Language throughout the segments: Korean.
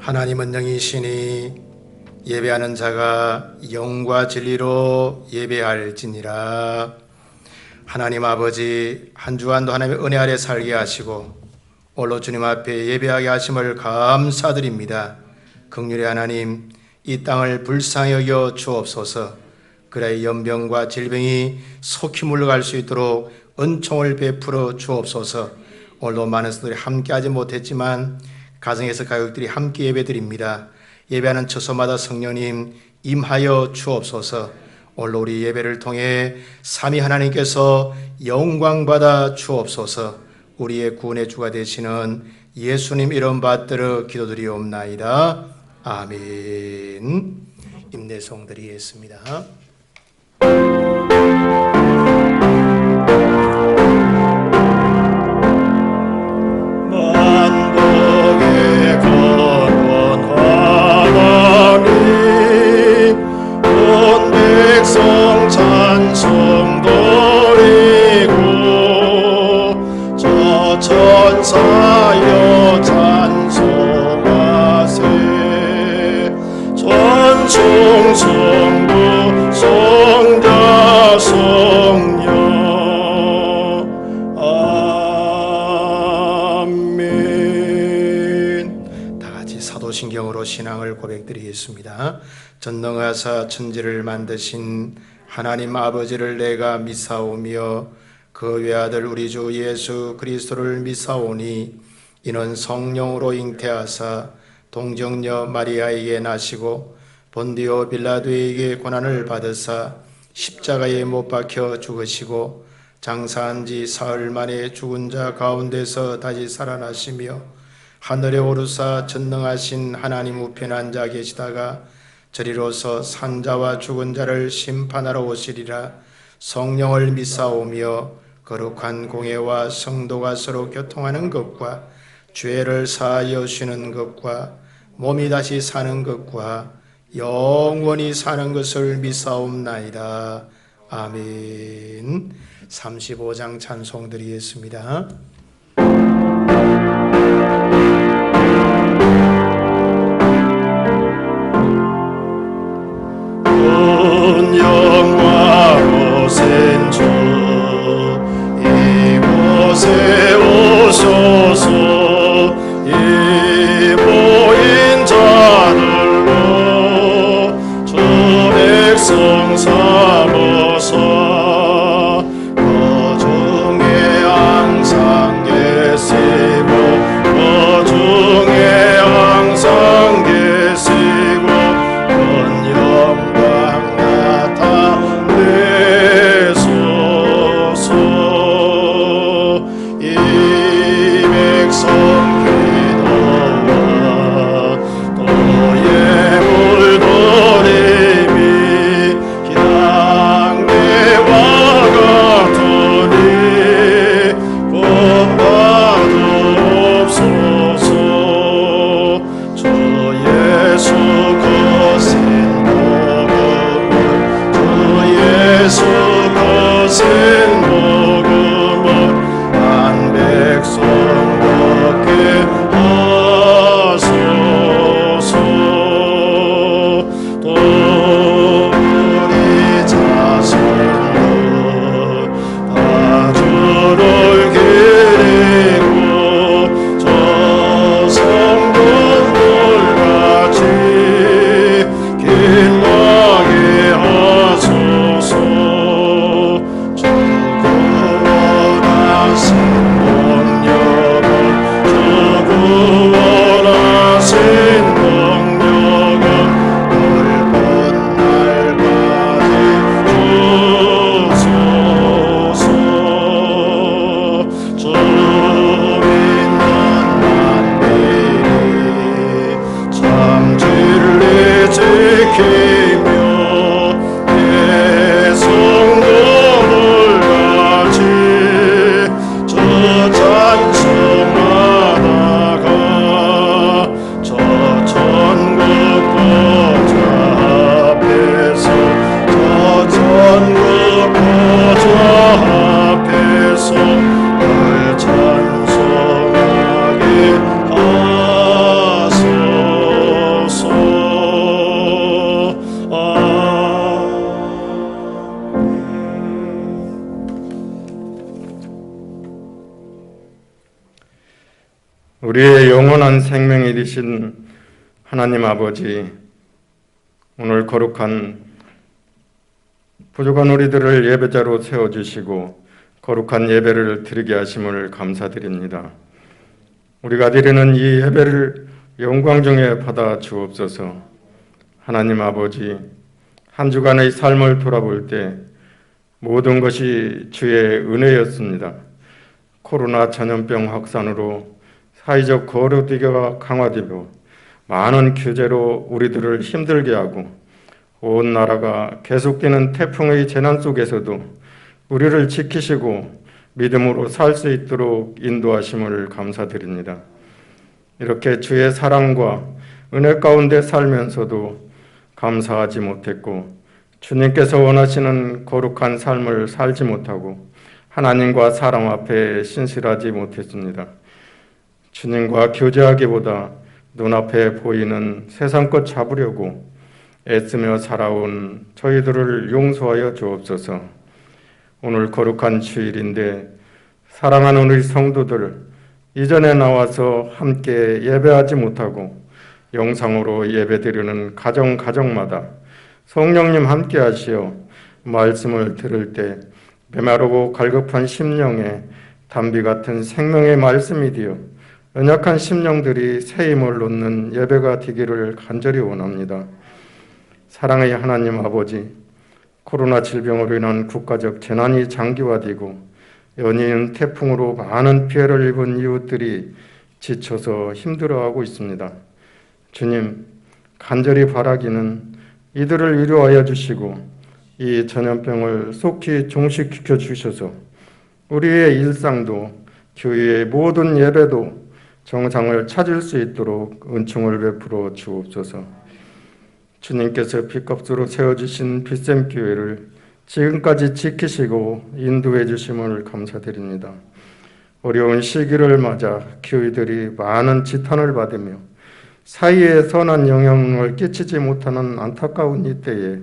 하나님은 영이시니 예배하는 자가 영과 진리로 예배할지니라. 하나님 아버지, 한 주간도 하나님의 은혜 아래 살게 하시고 오늘도 주님 앞에 예배하게 하심을 감사드립니다. 긍휼의 하나님, 이 땅을 불쌍히 여겨 주옵소서. 그래 연병과 질병이 속히 물러갈 수 있도록 은총을 베풀어 주옵소서. 오늘도 많은 성도들이 함께하지 못했지만 가정에서 가족들이 함께 예배드립니다. 예배하는 처소마다 성령님 임하여 주옵소서. 오늘 우리 예배를 통해 삼위 하나님께서 영광받아 주옵소서. 우리의 구원의 주가 되시는 예수님 이름 받들어 기도드리옵나이다. 아멘. 임내송 드리겠습니다. 찬송 돌리고 저 천사여 찬송하세. 전총 성부 성자 성령 아멘. 다같이 사도신경으로 신앙을 고백드리겠습니다. 전능하사 천지를 만드신 하나님 아버지를 내가 믿사오며 그 외아들 우리 주 예수 그리스도를 믿사오니 이는 성령으로 잉태하사 동정녀 마리아에게 나시고 본디오 빌라도에게 고난을 받으사 십자가에 못 박혀 죽으시고 장사한 지 사흘 만에 죽은 자 가운데서 다시 살아나시며 하늘에 오르사 전능하신 하나님 우편에 앉아 계시다가 저리로서 산자와 죽은 자를 심판하러 오시리라. 성령을 믿사오며 거룩한 공회와 성도가 서로 교통하는 것과 죄를 사하여 주시는 것과 몸이 다시 사는 것과 영원히 사는 것을 믿사옵나이다. 아멘. 35장 찬송 드리겠습니다. 영광 오신 주 이곳에 오소서. 이 모인 자들로 주 백성 삼어서 그 중에 항상 우리의 영원한 생명이 되신 하나님 아버지, 오늘 거룩한 부족한 우리들을 예배자로 세워주시고 거룩한 예배를 드리게 하심을 감사드립니다. 우리가 드리는 이 예배를 영광 중에 받아 주옵소서. 하나님 아버지, 한 주간의 삶을 돌아볼 때 모든 것이 주의 은혜였습니다. 코로나 전염병 확산으로 사회적 거리두기가 강화되고 많은 규제로 우리들을 힘들게 하고 온 나라가 계속되는 태풍의 재난 속에서도 우리를 지키시고 믿음으로 살 수 있도록 인도하심을 감사드립니다. 이렇게 주의 사랑과 은혜 가운데 살면서도 감사하지 못했고 주님께서 원하시는 거룩한 삶을 살지 못하고 하나님과 사람 앞에 신실하지 못했습니다. 주님과 교제하기보다 눈앞에 보이는 세상 것 잡으려고 애쓰며 살아온 저희들을 용서하여 주옵소서. 오늘 거룩한 주일인데 사랑하는 우리 성도들, 이전에 나와서 함께 예배하지 못하고 영상으로 예배드리는 가정마다 성령님 함께 하시어 말씀을 들을 때 메마르고 갈급한 심령에 담비 같은 생명의 말씀이 되어 연약한 심령들이 새 힘을 얻는 예배가 되기를 간절히 원합니다. 사랑의 하나님 아버지, 코로나 질병으로 인한 국가적 재난이 장기화되고 연이은 태풍으로 많은 피해를 입은 이웃들이 지쳐서 힘들어하고 있습니다. 주님, 간절히 바라기는 이들을 위로하여 주시고 이 전염병을 속히 종식시켜 주셔서 우리의 일상도 교회의 모든 예배도 정상을 찾을 수 있도록 은총을 베풀어 주옵소서. 주님께서 빚값으로 세워주신 빛샘교회를 지금까지 지키시고 인도해 주심을 감사드립니다. 어려운 시기를 맞아 교회들이 많은 지탄을 받으며 사이에 선한 영향을 끼치지 못하는 안타까운 이때에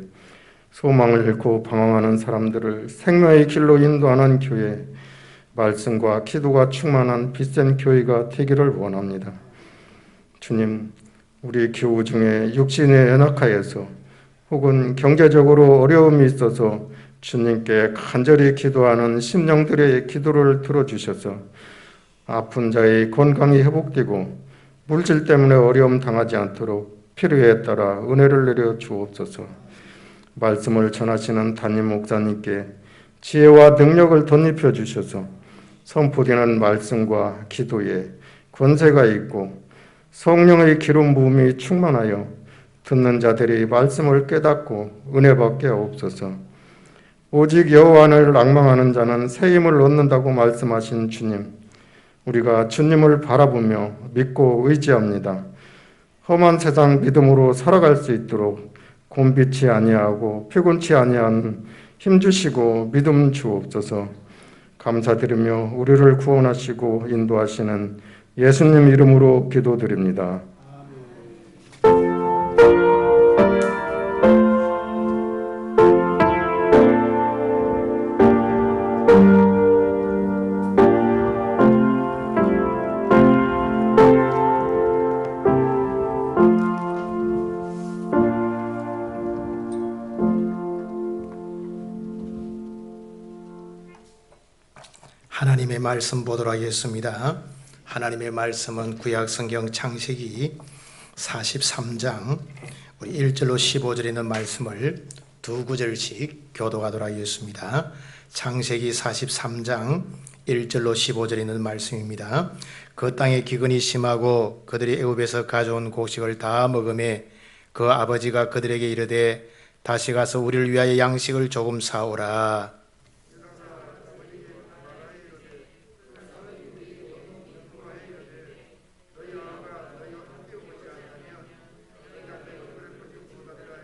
소망을 잃고 방황하는 사람들을 생명의 길로 인도하는 교회, 말씀과 기도가 충만한 빛샘 교회가 되기를 원합니다. 주님, 우리 교우 중에 육신에 연약하여서 혹은 경제적으로 어려움이 있어서 주님께 간절히 기도하는 심령들의 기도를 들어주셔서 아픈 자의 건강이 회복되고 물질 때문에 어려움 당하지 않도록 필요에 따라 은혜를 내려 주옵소서. 말씀을 전하시는 담임 목사님께 지혜와 능력을 덧입혀 주셔서 선포되는 말씀과 기도에 권세가 있고 성령의 기름 부음이 충만하여 듣는 자들이 말씀을 깨닫고 은혜 받게 하옵소서. 오직 여호와를 앙망하는 자는 새 힘을 얻는다고 말씀하신 주님, 우리가 주님을 바라보며 믿고 의지합니다. 험한 세상 믿음으로 살아갈 수 있도록 곤비치 아니하고 피곤치 아니한 힘 주시고 믿음 주옵소서. 감사드리며 우리를 구원하시고 인도하시는 예수님 이름으로 기도드립니다. 하나님의 말씀 보도록 하겠습니다. 하나님의 말씀은 구약성경 창세기 43장 우리 1절로 15절에 있는 말씀을 두 구절씩 교독하도록 하겠습니다. 창세기 43장 1절로 15절에 있는 말씀입니다. 그 땅에 기근이 심하고 그들이 애굽에서 가져온 곡식을 다 먹음에 그 아버지가 그들에게 이르되 다시 가서 우리를 위하여 양식을 조금 사오라.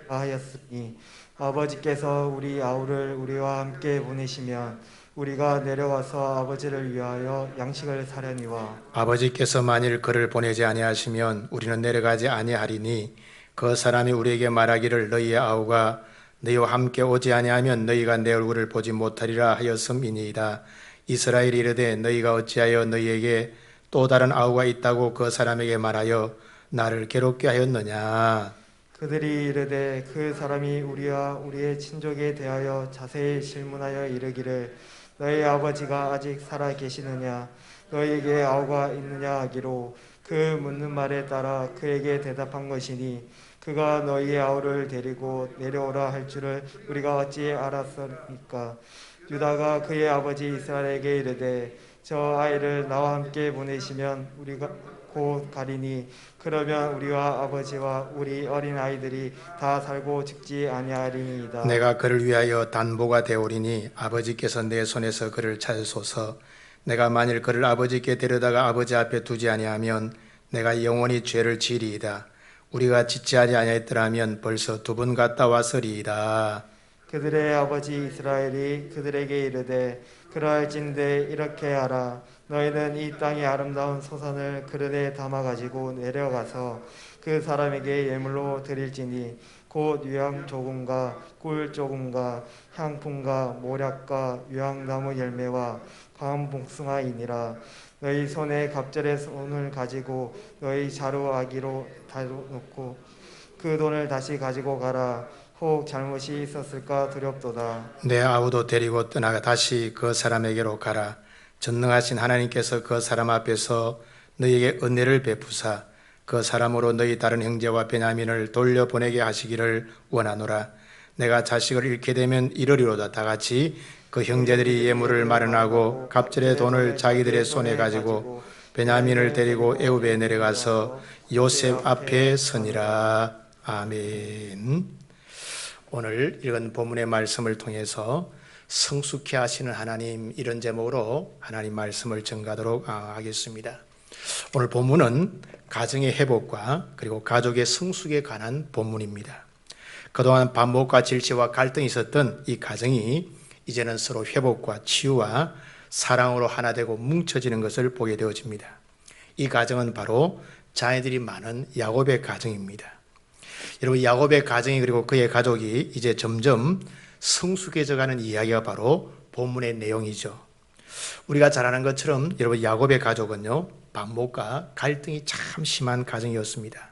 하였으니 아버지께서 우리 아우를 우리와 함께 보내시면 우리가 내려와서 아버지를 위하여 양식을 사려니와 아버지께서 만일 그를 보내지 아니하시면 우리는 내려가지 아니하리니 그 사람이 우리에게 말하기를 너희의 아우가 너희와 함께 오지 아니하면 너희가 내 얼굴을 보지 못하리라 하였음이니이다. 이스라엘이 이르되 너희가 어찌하여 너희에게 또 다른 아우가 있다고 그 사람에게 말하여 나를 괴롭게 하였느냐? 그들이 이르되 그 사람이 우리와 우리의 친족에 대하여 자세히 질문하여 이르기를 너희 아버지가 아직 살아 계시느냐 너희에게 아우가 있느냐 하기로 그 묻는 말에 따라 그에게 대답한 것이니 그가 너희의 아우를 데리고 내려오라 할 줄을 우리가 어찌 알았습니까? 유다가 그의 아버지 이스라엘에게 이르되 저 아이를 나와 함께 보내시면 우리가 곧 가리니 그러면 우리와 아버지와 우리 어린 아이들이 다 살고 죽지 아니하리이다. 내가 그를 위하여 단보가 되오리니 아버지께서 내 손에서 그를 찾으소서. 내가 만일 그를 아버지께 데려다가 아버지 앞에 두지 아니하면 내가 영원히 죄를 지리이다. 우리가 짓지 아니하였더라면 벌써 2번 갔다 왔으리이다. 그들의 아버지 이스라엘이 그들에게 이르되 그러할진대 이렇게 하라. 너희는 이 땅의 아름다운 소산을 그릇에 담아 가지고 내려가서 그 사람에게 예물로 드릴지니 곧 유향 조금과 꿀 조금과 향품과 모략과 유향나무 열매와 광 복숭아이니라. 너희 손에 갑절의 손을 가지고 너희 자루 아기로 다놓고 그 돈을 다시 가지고 가라. 혹 잘못이 있었을까 두렵도다. 내 아우도 데리고 떠나가 다시 그 사람에게로 가라. 전능하신 하나님께서 그 사람 앞에서 너희에게 은혜를 베푸사 그 사람으로 너희 다른 형제와 베냐민을 돌려보내게 하시기를 원하노라. 내가 자식을 잃게 되면 이러리로다. 다 같이 그 형제들이 예물을 마련하고 갑절의 돈을 자기들의 손에 가지고 베냐민을 데리고 애굽에 내려가서 요셉 앞에 서니라. 아멘. 오늘 읽은 본문의 말씀을 통해서 성숙케 하시는 하나님, 이런 제목으로 하나님 말씀을 전가하도록 하겠습니다. 오늘 본문은 가정의 회복과 그리고 가족의 성숙에 관한 본문입니다. 그동안 반목과 질시와 갈등이 있었던 이 가정이 이제는 서로 회복과 치유와 사랑으로 하나 되고 뭉쳐지는 것을 보게 되어집니다. 이 가정은 바로 자녀들이 많은 야곱의 가정입니다. 여러분, 야곱의 가정이 그리고 그의 가족이 이제 점점 성숙해져가는 이야기가 바로 본문의 내용이죠. 우리가 잘 아는 것처럼 여러분, 야곱의 가족은요, 반목과 갈등이 참 심한 가정이었습니다.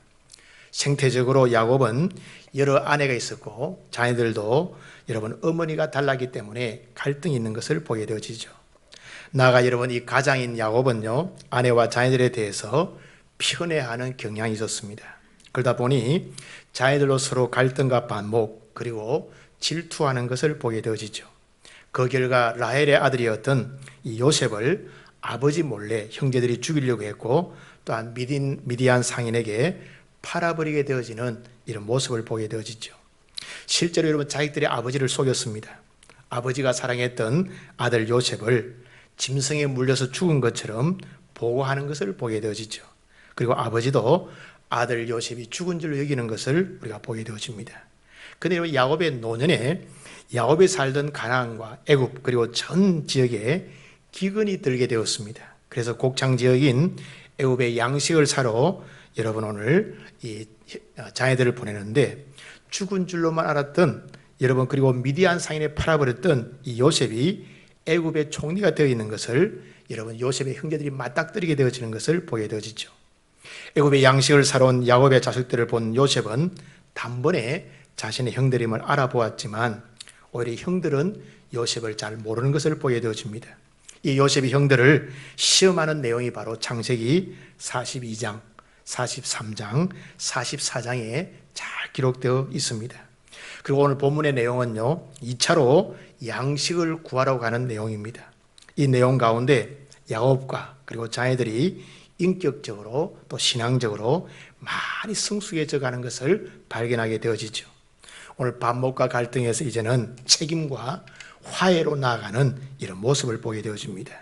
생태적으로 야곱은 여러 아내가 있었고 자녀들도 여러분 어머니가 달랐기 때문에 갈등이 있는 것을 보게 되어지죠. 나아가 여러분, 이 가장인 야곱은요, 아내와 자녀들에 대해서 편애하는 경향이 있었습니다. 그러다 보니 자녀들로 서로 갈등과 반목 그리고 질투하는 것을 보게 되어지죠. 그 결과 라헬의 아들이었던 이 요셉을 아버지 몰래 형제들이 죽이려고 했고 또한 미디안 상인에게 팔아버리게 되어지는 이런 모습을 보게 되어지죠. 실제로 여러분, 자기들이 아버지를 속였습니다. 아버지가 사랑했던 아들 요셉을 짐승에 물려서 죽은 것처럼 보고하는 것을 보게 되어지죠. 그리고 아버지도 아들 요셉이 죽은 줄로 여기는 것을 우리가 보게 되어집니다. 그런데 야곱의 노년에 야곱이 살던 가나안과 애굽 그리고 전 지역에 기근이 들게 되었습니다. 그래서 곡창 지역인 애굽의 양식을 사러 여러분 오늘 이 자녀들을 보내는데 죽은 줄로만 알았던 여러분, 그리고 미디안 상인에 팔아버렸던 이 요셉이 애굽의 총리가 되어 있는 것을 여러분, 요셉의 형제들이 맞닥뜨리게 되어지는 것을 보게 되어지죠. 애굽의 양식을 사러 온 야곱의 자식들을 본 요셉은 단번에 자신의 형들임을 알아보았지만 오히려 형들은 요셉을 잘 모르는 것을 보게 되어집니다. 이 요셉이 형들을 시험하는 내용이 바로 창세기 42장, 43장, 44장에 잘 기록되어 있습니다. 그리고 오늘 본문의 내용은요, 2차로 양식을 구하러 가는 내용입니다. 이 내용 가운데 야곱과 그리고 자녀들이 인격적으로 또 신앙적으로 많이 성숙해져 가는 것을 발견하게 되어지죠. 오늘 반목과 갈등에서 이제는 책임과 화해로 나아가는 이런 모습을 보게 되어집니다.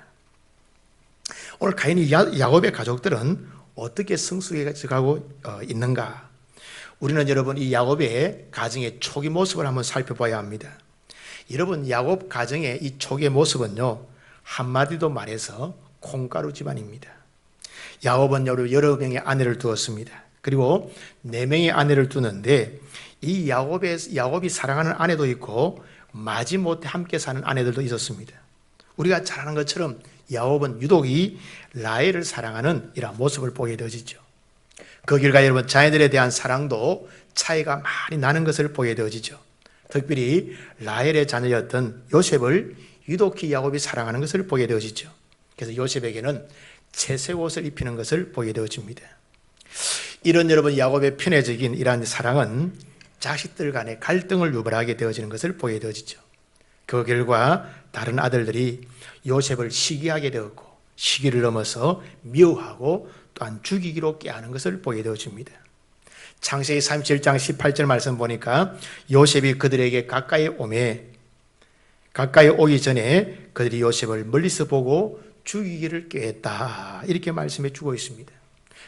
오늘 과연 야곱의 가족들은 어떻게 성숙해져 가고 있는가? 우리는 여러분, 이 야곱의 가정의 초기 모습을 한번 살펴봐야 합니다. 여러분, 야곱 가정의 이 초기의 모습은요, 한마디로 말해서 콩가루 집안입니다. 야곱은 여러 명의 아내를 두었습니다. 그리고 4명의 아내를 두는데 이 야곱이 사랑하는 아내도 있고 마지못해 함께 사는 아내들도 있었습니다. 우리가 잘 아는 것처럼 야곱은 유독이 라헬을 사랑하는 이러한 모습을 보게 되어지죠. 그 결과 여러분 자녀들에 대한 사랑도 차이가 많이 나는 것을 보게 되어지죠. 특별히 라헬의 자녀였던 요셉을 유독히 야곱이 사랑하는 것을 보게 되어지죠. 그래서 요셉에게는 채색 옷을 입히는 것을 보게 되어집니다. 이런 여러분 야곱의 편애적인 이러한 사랑은 자식들 간의 갈등을 유발하게 되어지는 것을 보게 되어지죠. 그 결과 다른 아들들이 요셉을 시기하게 되었고 시기를 넘어서 미워하고 또한 죽이기로 꾀하는 것을 보게 되어집니다. 창세기 37장 18절 말씀 보니까 요셉이 그들에게 가까이 오기 전에 그들이 요셉을 멀리서 보고 죽이기를 꾀했다, 이렇게 말씀해 주고 있습니다.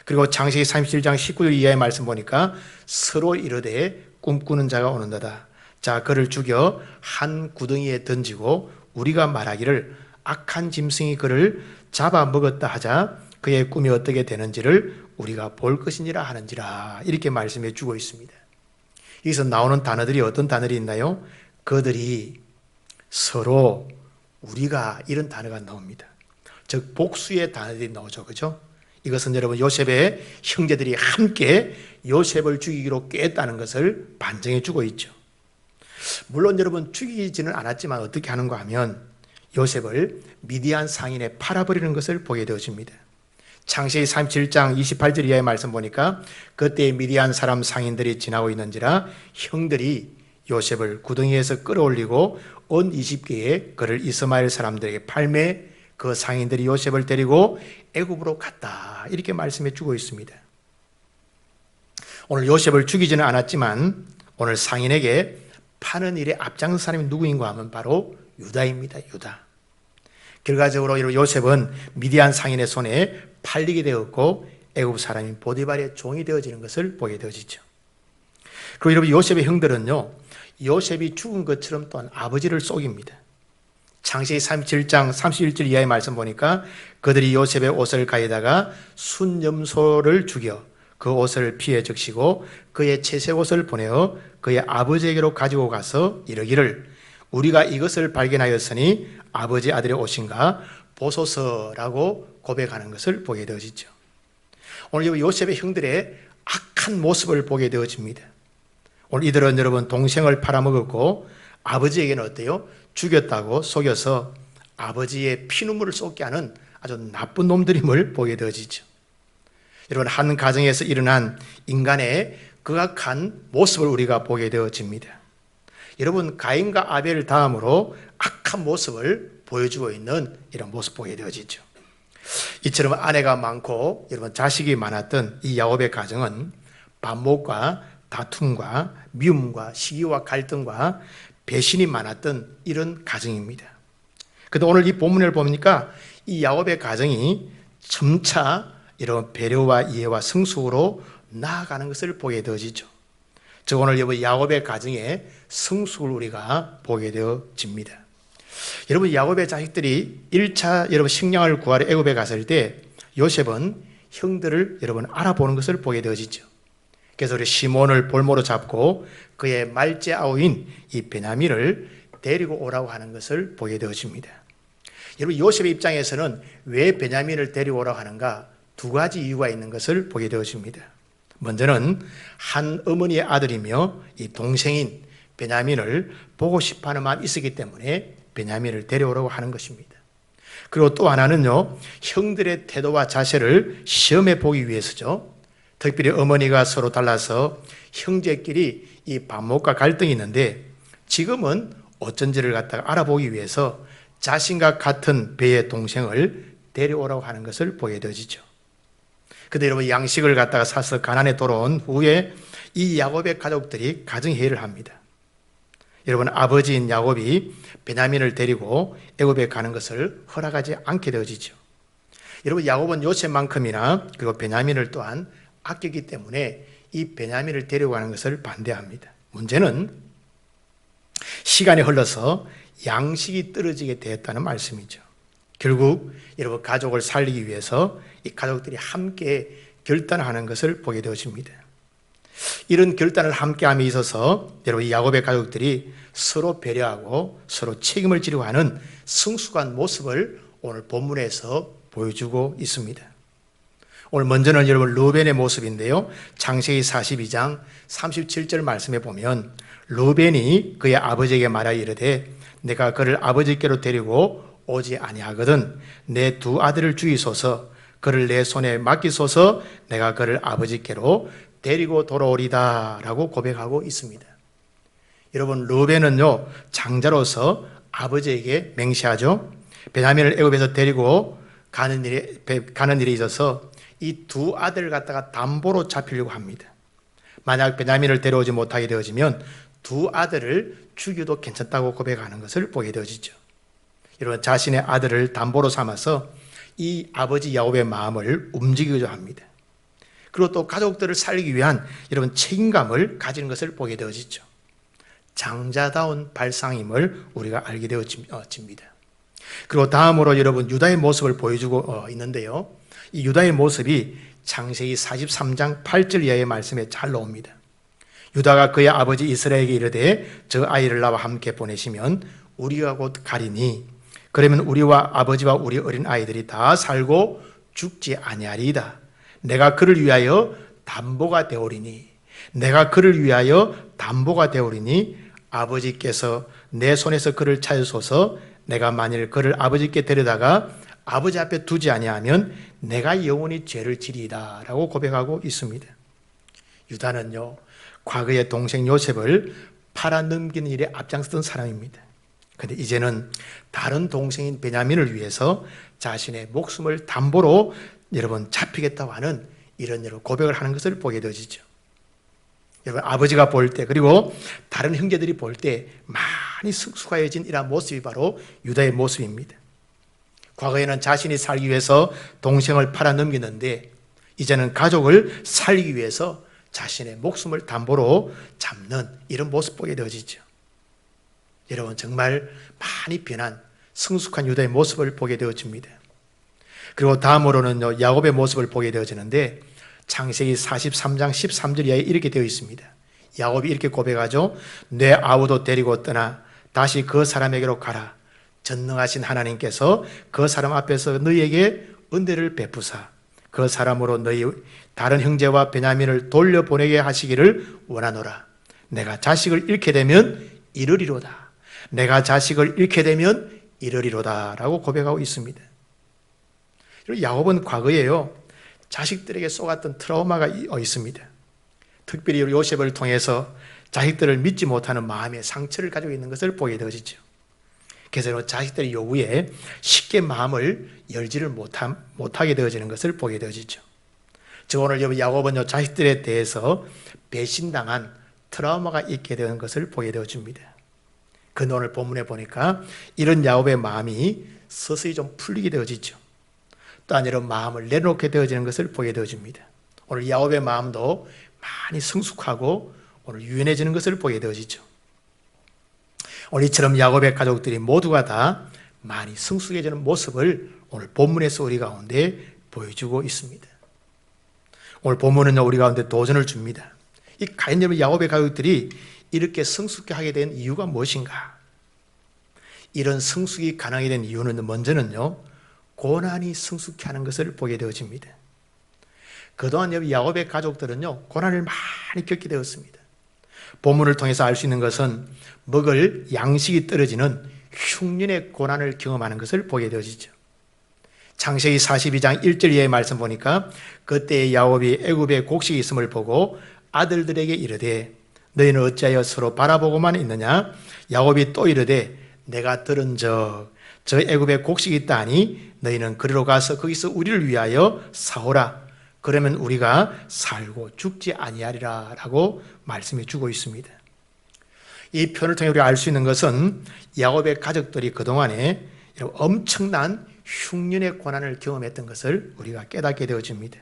그리고 창세기 37장 19절 이하의 말씀 보니까 서로 이르되 꿈꾸는 자가 오는도다. 자, 그를 죽여 한 구덩이에 던지고 우리가 말하기를 악한 짐승이 그를 잡아먹었다 하자 그의 꿈이 어떻게 되는지를 우리가 볼 것이니라 하는지라, 이렇게 말씀해 주고 있습니다. 여기서 나오는 단어들이 어떤 단어들이 있나요? 그들이, 서로, 우리가, 이런 단어가 나옵니다. 즉 복수의 단어들이 나오죠. 그죠? 이것은 여러분 요셉의 형제들이 함께 요셉을 죽이기로 꾀했다는 것을 반증해 주고 있죠. 물론 여러분 죽이지는 않았지만 어떻게 하는가 하면 요셉을 미디안 상인에 팔아버리는 것을 보게 되어집니다. 창세기 37장 28절 이하의 말씀 보니까 그때 미디안 사람 상인들이 지나고 있는지라 형들이 요셉을 구덩이에서 끌어올리고 온 20개의 그를 이스마엘 사람들에게 팔매 그 상인들이 요셉을 데리고 애굽으로 갔다, 이렇게 말씀해 주고 있습니다. 오늘 요셉을 죽이지는 않았지만 오늘 상인에게 파는 일에 앞장선 사람이 누구인가 하면 바로 유다입니다. 유다. 결과적으로 요셉은 미디안 상인의 손에 팔리게 되었고 애굽 사람인 보디발의 종이 되어지는 것을 보게 되어지죠. 그리고 여러분 요셉의 형들은요, 요셉이 죽은 것처럼 또한 아버지를 속입니다. 창세기 37장 31절 이하의 말씀 보니까 그들이 요셉의 옷을 가에다가 순염소를 죽여 그 옷을 피해 적시고 그의 채색 옷을 보내어 그의 아버지에게로 가지고 가서 이르기를 우리가 이것을 발견하였으니 아버지 아들의 옷인가 보소서라고 고백하는 것을 보게 되어지죠. 오늘 요셉의 형들의 악한 모습을 보게 되어집니다. 오늘 이들은 여러분 동생을 팔아먹었고 아버지에게는 어때요? 죽였다고 속여서 아버지의 피눈물을 쏟게 하는 아주 나쁜 놈들임을 보게 되어지죠. 여러분 한 가정에서 일어난 인간의 극악한 모습을 우리가 보게 되어집니다. 여러분 가인과 아벨 다음으로 악한 모습을 보여주고 있는 이런 모습 보게 되어지죠. 이처럼 아내가 많고 여러분 자식이 많았던 이 야곱의 가정은 반목과 다툼과 미움과 시기와 갈등과 배신이 많았던 이런 가정입니다. 그런데 오늘 이 본문을 보니까 이 야곱의 가정이 점차 이런 배려와 이해와 성숙으로 나아가는 것을 보게 되어지죠. 즉 오늘 야곱의 가정의 성숙을 우리가 보게 되어집니다. 여러분 야곱의 자식들이 1차 여러분 식량을 구하러 애굽에 갔을 때 요셉은 형들을 여러분 알아보는 것을 보게 되어지죠. 그래서 우리 시몬을 볼모로 잡고 그의 말제 아우인 이 베냐민을 데리고 오라고 하는 것을 보게 되어집니다. 여러분 요셉의 입장에서는 왜 베냐민을 데리고 오라고 하는가? 두 가지 이유가 있는 것을 보게 되어집니다. 먼저는 한 어머니의 아들이며 이 동생인 베냐민을 보고 싶어하는 마음이 있었기 때문에 베냐민을 데려오라고 하는 것입니다. 그리고 또 하나는요, 형들의 태도와 자세를 시험해 보기 위해서죠. 특별히 어머니가 서로 달라서 형제끼리 이 반목과 갈등이 있는데 지금은 어쩐지를 갖다가 알아보기 위해서 자신과 같은 배의 동생을 데려오라고 하는 것을 보게 되어지죠. 그런데 여러분 양식을 갖다가 사서 가나안에 돌아온 후에 이 야곱의 가족들이 가정회의를 합니다. 여러분 아버지인 야곱이 베냐민을 데리고 애굽에 가는 것을 허락하지 않게 되어지죠. 여러분 야곱은 요셉만큼이나 그리고 베냐민을 또한 아꼈기 때문에 이 베냐민을 데려가는 것을 반대합니다. 문제는 시간이 흘러서 양식이 떨어지게 되었다는 말씀이죠. 결국 여러분 가족을 살리기 위해서 이 가족들이 함께 결단하는 것을 보게 되어집니다. 이런 결단을 함께함에 있어서 여러분 이 야곱의 가족들이 서로 배려하고 서로 책임을 지려고 하는 성숙한 모습을 오늘 본문에서 보여주고 있습니다. 오늘 먼저는 여러분 르벤의 모습인데요. 창세기 42장 37절 말씀에 보면 르벤이 그의 아버지에게 말하여 이르되 내가 그를 아버지께로 데리고 오지 아니하거든 내 두 아들을 주이소서 그를 내 손에 맡기소서 내가 그를 아버지께로 데리고 돌아오리다 라고 고백하고 있습니다. 여러분 르벤은요 장자로서 아버지에게 맹세하죠. 베냐민을 애굽에서 데리고 가는 일에 있어서 이 두 아들을 갖다가 담보로 잡히려고 합니다. 만약 베냐민을 데려오지 못하게 되어지면 두 아들을 죽여도 괜찮다고 고백하는 것을 보게 되어지죠. 여러분 자신의 아들을 담보로 삼아서 이 아버지 야곱의 마음을 움직이고자 합니다. 그리고 또 가족들을 살리기 위한 여러분 책임감을 가지는 것을 보게 되어지죠. 장자다운 발상임을 우리가 알게 되어집니다. 그리고 다음으로 여러분 유다의 모습을 보여주고 있는데요. 이 유다의 모습이 창세기 43장 8절 이하의 말씀에 잘 나옵니다. 유다가 그의 아버지 이스라엘에게 이르되 저 아이를 나와 함께 보내시면 우리가 곧 가리니 그러면 우리와 아버지와 우리 어린 아이들이 다 살고 죽지 아니하리이다. 내가 그를 위하여 담보가 되오리니 내가 그를 위하여 담보가 되오리니 아버지께서 내 손에서 그를 찾으소서 내가 만일 그를 아버지께 데려다가 아버지 앞에 두지 아니하면 내가 영원히 죄를 지리이다 라고 고백하고 있습니다. 유다는요 과거의 동생 요셉을 팔아넘기는 일에 앞장섰던 사람입니다. 그런데 이제는 다른 동생인 베냐민을 위해서 자신의 목숨을 담보로 여러분 잡히겠다고 하는 이런 고백을 하는 것을 보게 되어지죠. 여러분 아버지가 볼 때 그리고 다른 형제들이 볼 때 많이 성숙해진 이러한 모습이 바로 유다의 모습입니다. 과거에는 자신이 살기 위해서 동생을 팔아넘기는데 이제는 가족을 살리기 위해서 자신의 목숨을 담보로 잡는 이런 모습 보게 되어지죠. 여러분 정말 많이 변한 성숙한 유다의 모습을 보게 되어집니다. 그리고 다음으로는 야곱의 모습을 보게 되어지는데 창세기 43장 13절 이하에 이렇게 되어 있습니다. 야곱이 이렇게 고백하죠. 내 아우도 데리고 떠나 다시 그 사람에게로 가라. 전능하신 하나님께서 그 사람 앞에서 너희에게 은혜를 베푸사 그 사람으로 너희 다른 형제와 베냐민을 돌려보내게 하시기를 원하노라. 내가 자식을 잃게 되면 이르리로다. 내가 자식을 잃게 되면 이르리로다 라고 고백하고 있습니다. 야곱은 과거에요 자식들에게 쏘았던 트라우마가 있습니다. 특별히 요셉을 통해서 자식들을 믿지 못하는 마음의 상처를 가지고 있는 것을 보게 되어지죠. 그래서 자식들의 요구에 쉽게 마음을 열지를 못하게 되어지는 것을 보게 되어지죠. 즉 오늘 야곱은 자식들에 대해서 배신당한 트라우마가 있게 되는 것을 보게 되어집니다. 그 오늘 본문에 보니까 이런 야곱의 마음이 서서히 좀 풀리게 되어지죠. 또한 이런 마음을 내놓게 되어지는 것을 보게 되어집니다. 오늘 야곱의 마음도 많이 성숙하고 오늘 유연해지는 것을 보게 되어지죠. 오늘 이처럼 야곱의 가족들이 모두가 다 많이 성숙해지는 모습을 오늘 본문에서 우리 가운데 보여주고 있습니다. 오늘 본문은 우리 가운데 도전을 줍니다. 이 과연 야곱의 가족들이 이렇게 성숙하게 하게 된 이유가 무엇인가? 이런 성숙이 가능하게 된 이유는 먼저는요 고난이 성숙케 하는 것을 보게 되어집니다. 그동안 야곱의 가족들은요 고난을 많이 겪게 되었습니다. 본문을 통해서 알 수 있는 것은 먹을 양식이 떨어지는 흉년의 고난을 경험하는 것을 보게 되어지죠. 창세기 42장 1절 이하의 말씀 보니까 그때 야곱이 애굽에 곡식이 있음을 보고 아들들에게 이르되 너희는 어찌하여 서로 바라보고만 있느냐? 야곱이 또 이르되 내가 들은즉 저 애굽에 곡식이 있다 하니 너희는 그리로 가서 거기서 우리를 위하여 사오라. 그러면 우리가 살고 죽지 아니하리라 라고 말씀해 주고 있습니다. 이 표현을 통해 우리가 알 수 있는 것은 야곱의 가족들이 그동안에 엄청난 흉년의 고난을 경험했던 것을 우리가 깨닫게 되어집니다.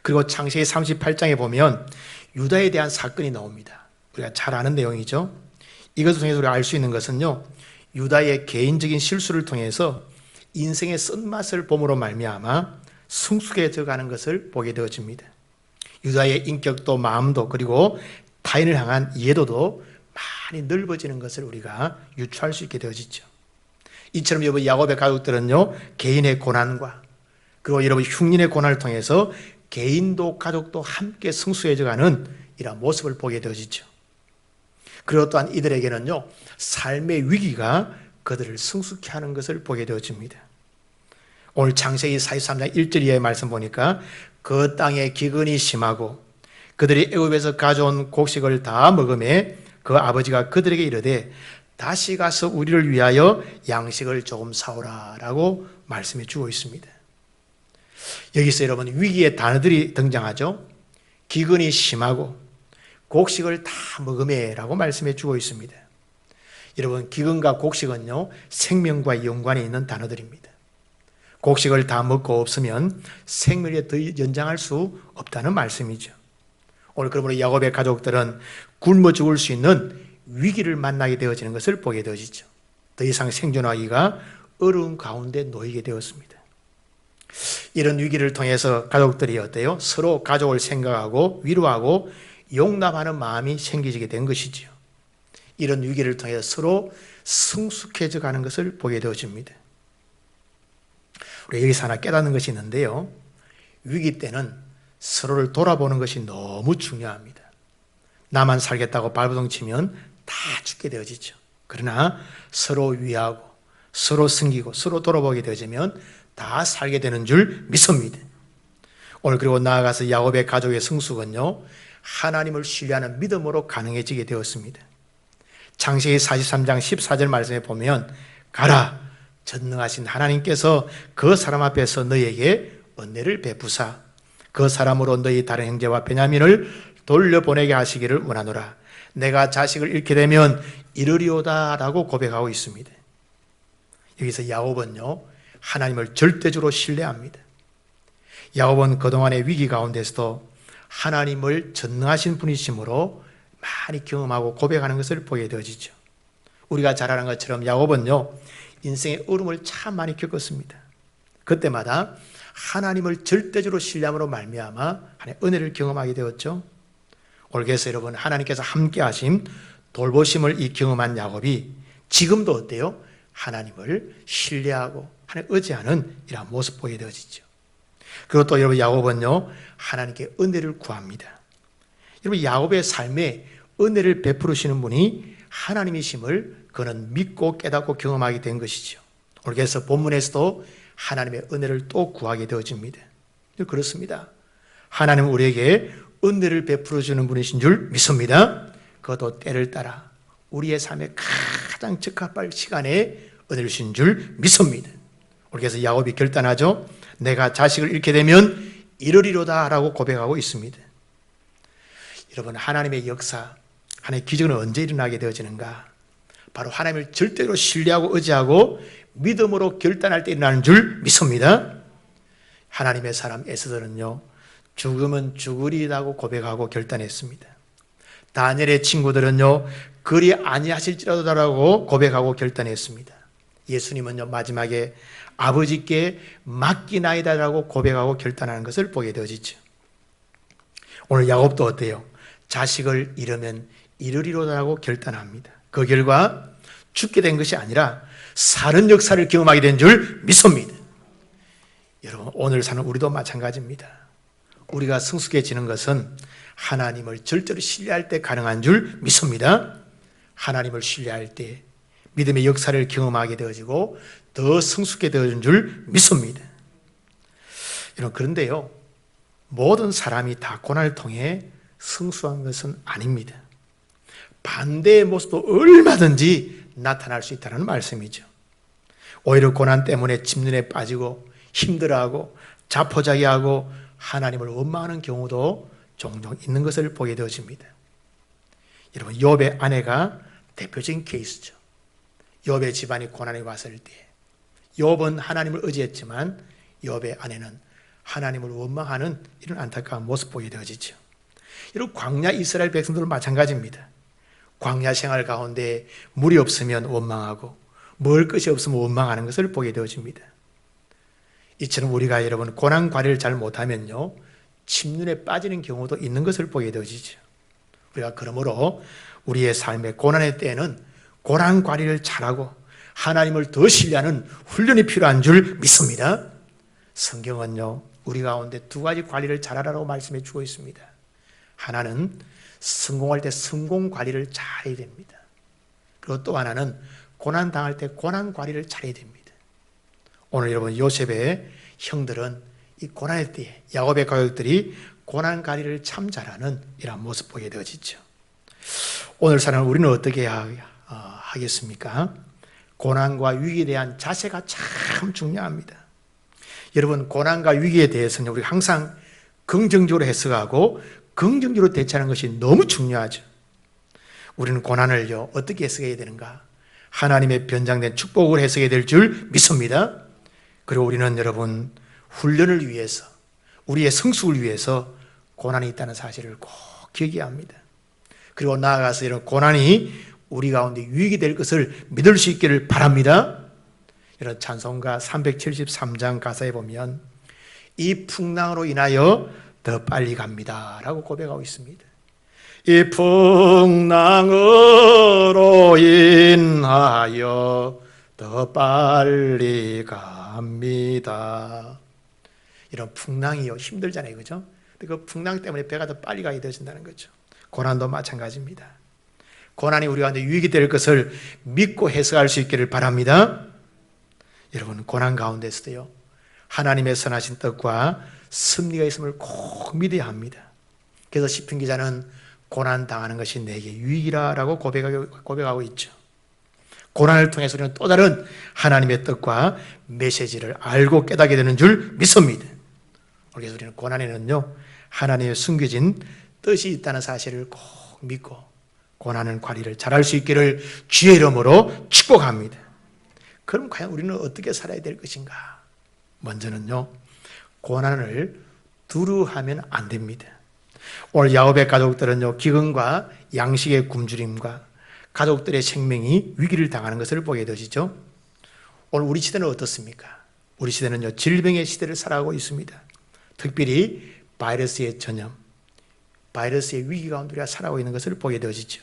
그리고 창세기 38장에 보면 유다에 대한 사건이 나옵니다. 우리가 잘 아는 내용이죠. 이것을 통해서 우리가 알 수 있는 것은요 유다의 개인적인 실수를 통해서 인생의 쓴맛을 봄으로 말미암아 성숙해져 가는 것을 보게 되어집니다. 유다의 인격도 마음도 그리고 타인을 향한 이해도도 많이 넓어지는 것을 우리가 유추할 수 있게 되어지죠. 이처럼 여러분 야곱의 가족들은요, 개인의 고난과 그리고 여러분 흉년의 고난을 통해서 개인도 가족도 함께 성숙해져가는 이런 모습을 보게 되어지죠. 그리고 또한 이들에게는요, 삶의 위기가 그들을 성숙케 하는 것을 보게 되어집니다. 오늘 창세기 43장 1절 이하의 말씀 보니까 그 땅에 기근이 심하고 그들이 애굽에서 가져온 곡식을 다 먹음에 그 아버지가 그들에게 이르되 다시 가서 우리를 위하여 양식을 조금 사오라 라고 말씀해 주고 있습니다. 여기서 여러분 위기의 단어들이 등장하죠. 기근이 심하고 곡식을 다 먹음에 라고 말씀해 주고 있습니다. 여러분 기근과 곡식은요, 생명과 연관이 있는 단어들입니다. 곡식을 다 먹고 없으면 생명을 더 연장할 수 없다는 말씀이죠. 오늘 그러므로 야곱의 가족들은 굶어 죽을 수 있는 위기를 만나게 되어지는 것을 보게 되어지죠. 더 이상 생존하기가 어려운 가운데 놓이게 되었습니다. 이런 위기를 통해서 가족들이 어때요? 서로 가족을 생각하고 위로하고 용납하는 마음이 생기게 된 것이지요. 이런 위기를 통해서 서로 성숙해져 가는 것을 보게 되어집니다. 우리 여기서 하나 깨닫는 것이 있는데요. 위기 때는 서로를 돌아보는 것이 너무 중요합니다. 나만 살겠다고 발버둥 치면 다 죽게 되어지죠. 그러나 서로 위하고 서로 섬기고 서로 돌아보게 되어지면 다 살게 되는 줄 믿습니다. 오늘 그리고 나아가서 야곱의 가족의 성숙은요, 하나님을 신뢰하는 믿음으로 가능해지게 되었습니다. 창세기 43장 14절 말씀에 보면 가라, 전능하신 하나님께서 그 사람 앞에서 너희에게 은혜를 베푸사 그 사람으로 너희 다른 형제와 베냐민을 돌려보내게 하시기를 원하노라. 내가 자식을 잃게 되면 이르리오다 라고 고백하고 있습니다. 여기서 야곱은요, 하나님을 절대적으로 신뢰합니다. 야곱은 그동안의 위기 가운데서도 하나님을 전능하신 분이심으로 많이 경험하고 고백하는 것을 보게 되어지죠. 우리가 잘 아는 것처럼 야곱은요, 인생의 어려움을 참 많이 겪었습니다. 그때마다 하나님을 절대적으로 신뢰함으로 말미암아 하나님의 은혜를 경험하게 되었죠. 오늘 그래서 여러분 하나님께서 함께 하심 돌보심을 이 경험한 야곱이 지금도 어때요? 하나님을 신뢰하고 하나님 의지하는 이런 모습 보게 되어지죠. 그리고 또 여러분 야곱은요, 하나님께 은혜를 구합니다. 여러분 야곱의 삶에 은혜를 베푸시는 분이 하나님이심을 그는 믿고 깨닫고 경험하게 된 것이죠. 오늘 그래서 본문에서도 하나님의 은혜를 또 구하게 되어집니다. 그렇습니다. 하나님은 우리에게 은혜를 베풀어 주는 분이신 줄 믿습니다. 그것도 때를 따라 우리의 삶에 가장 적합할 시간에 은혜를 주신 줄 믿습니다. 오늘 그래서 야곱이 결단하죠. 내가 자식을 잃게 되면 이르리로다 라고 고백하고 있습니다. 여러분 하나님의 역사, 하나님의 기적은 언제 일어나게 되어지는가? 바로 하나님을 절대로 신뢰하고 의지하고 믿음으로 결단할 때 일어나는 줄 믿습니다. 하나님의 사람 에스더는요, 죽으면 죽으리라고 고백하고 결단했습니다. 다니엘의 친구들은요, 그리 아니하실지라도라고 고백하고 결단했습니다. 예수님은요, 마지막에 아버지께 맡기나이다라고 고백하고 결단하는 것을 보게 되어지죠. 오늘 야곱도 어때요? 자식을 잃으면 이르리로다라고 결단합니다. 그 결과 죽게 된 것이 아니라 사는 역사를 경험하게 된 줄 믿습니다. 여러분 오늘 사는 우리도 마찬가지입니다. 우리가 성숙해지는 것은 하나님을 절대로 신뢰할 때 가능한 줄 믿습니다. 하나님을 신뢰할 때 믿음의 역사를 경험하게 되어지고 더 성숙해 되어진 줄 믿습니다. 여러분 그런데요, 모든 사람이 다 고난을 통해 성숙한 것은 아닙니다. 반대의 모습도 얼마든지 나타날 수 있다는 말씀이죠. 오히려 고난 때문에 침륜에 빠지고 힘들어하고 자포자기하고 하나님을 원망하는 경우도 종종 있는 것을 보게 되어집니다. 여러분 욥의 아내가 대표적인 케이스죠. 욥의 집안이 고난이 왔을 때 욥은 하나님을 의지했지만 욥의 아내는 하나님을 원망하는 이런 안타까운 모습 보게 되어지죠. 여러분 광야 이스라엘 백성들은 마찬가지입니다. 광야 생활 가운데 물이 없으면 원망하고 먹을 것이 없으면 원망하는 것을 보게 되어집니다. 이처럼 우리가 여러분 고난 관리를 잘 못하면요, 침륜에 빠지는 경우도 있는 것을 보게 되어지죠. 우리가 그러므로 우리의 삶의 고난의 때에는 고난 관리를 잘하고 하나님을 더 신뢰하는 훈련이 필요한 줄 믿습니다. 성경은요, 우리 가운데 두 가지 관리를 잘하라고 말씀해 주고 있습니다. 하나는 성공할 때 성공 관리를 잘해야 됩니다. 그리고 또 하나는 고난 당할 때 고난 관리를 잘해야 됩니다. 오늘 여러분, 요셉의 형들은 이 고난의 때에 야곱의 가족들이 고난 관리를 참 잘하는 이런 모습 보게 되어지죠. 오늘 사는 우리는 어떻게 하겠습니까? 고난과 위기에 대한 자세가 참 중요합니다. 여러분, 고난과 위기에 대해서는 우리가 항상 긍정적으로 해석하고 긍정적으로 대처하는 것이 너무 중요하죠. 우리는 고난을요, 어떻게 해석해야 되는가? 하나님의 변장된 축복으로 해석해야 될 줄 믿습니다. 그리고 우리는 여러분, 훈련을 위해서, 우리의 성숙을 위해서 고난이 있다는 사실을 꼭 기억해야 합니다. 그리고 나아가서 이런 고난이 우리 가운데 유익이 될 것을 믿을 수 있기를 바랍니다. 이런 찬송가 373장 가사에 보면 이 풍랑으로 인하여 더 빨리 갑니다 라고 고백하고 있습니다. 이 풍랑으로 인하여 더 빨리 갑니다. 이런 풍랑이요, 힘들잖아요, 그죠? 그 풍랑 때문에 배가 더 빨리 가게 되어진다는 거죠. 고난도 마찬가지입니다. 고난이 우리 가운데 유익이 될 것을 믿고 해석할 수 있기를 바랍니다. 여러분, 고난 가운데서도요, 하나님의 선하신 뜻과 섭리가 있음을 꼭 믿어야 합니다. 그래서 시편 기자는 고난 당하는 것이 내게 유익이라고 고백하고 있죠. 고난을 통해서 우리는 또 다른 하나님의 뜻과 메시지를 알고 깨닫게 되는 줄 믿습니다. 그래서 우리는 고난에는요, 하나님의 숨겨진 뜻이 있다는 사실을 꼭 믿고 고난은 관리를 잘할 수 있기를 주의 이름으로 축복합니다. 그럼 과연 우리는 어떻게 살아야 될 것인가? 먼저는요, 고난을 두려워하면 안 됩니다. 오늘 야곱의 가족들은요, 기근과 양식의 굶주림과 가족들의 생명이 위기를 당하는 것을 보게 되시죠. 오늘 우리 시대는 어떻습니까? 우리 시대는요, 질병의 시대를 살아가고 있습니다. 특별히 바이러스의 전염, 바이러스의 위기 가운데 우리가 살아가고 있는 것을 보게 되어지죠.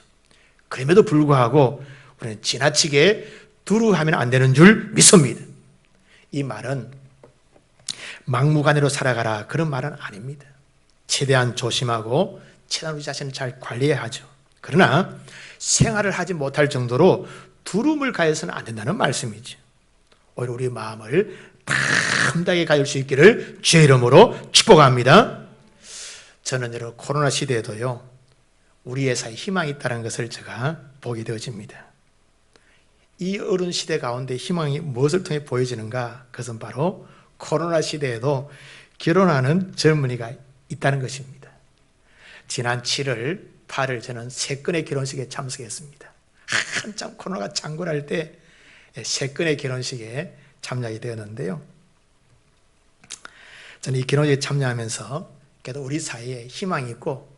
그럼에도 불구하고 우리는 지나치게 두려워하면 안 되는 줄 믿습니다. 이 말은 막무가내로 살아가라 그런 말은 아닙니다. 최대한 조심하고 최대한 우리 자신을 잘 관리해야 하죠. 그러나 생활을 하지 못할 정도로 두려움을 가져서는 안 된다는 말씀이죠. 오히려 우리의 마음을 담대하게 가질 수 있기를 주의 이름으로 축복합니다. 저는 여러분, 코로나 시대에도요, 우리의 사이에 희망이 있다는 것을 제가 보게 되어집니다. 이 어려운 시대 가운데 희망이 무엇을 통해 보여지는가? 그것은 바로 코로나 시대에도 결혼하는 젊은이가 있다는 것입니다. 지난 7월, 8월 저는 3건의 결혼식에 참석했습니다. 한참 코로나가 창궐할 때 3건의 결혼식에 참여하게 되었는데요. 저는 이 결혼식에 참여하면서 그래도 우리 사이에 희망이 있고,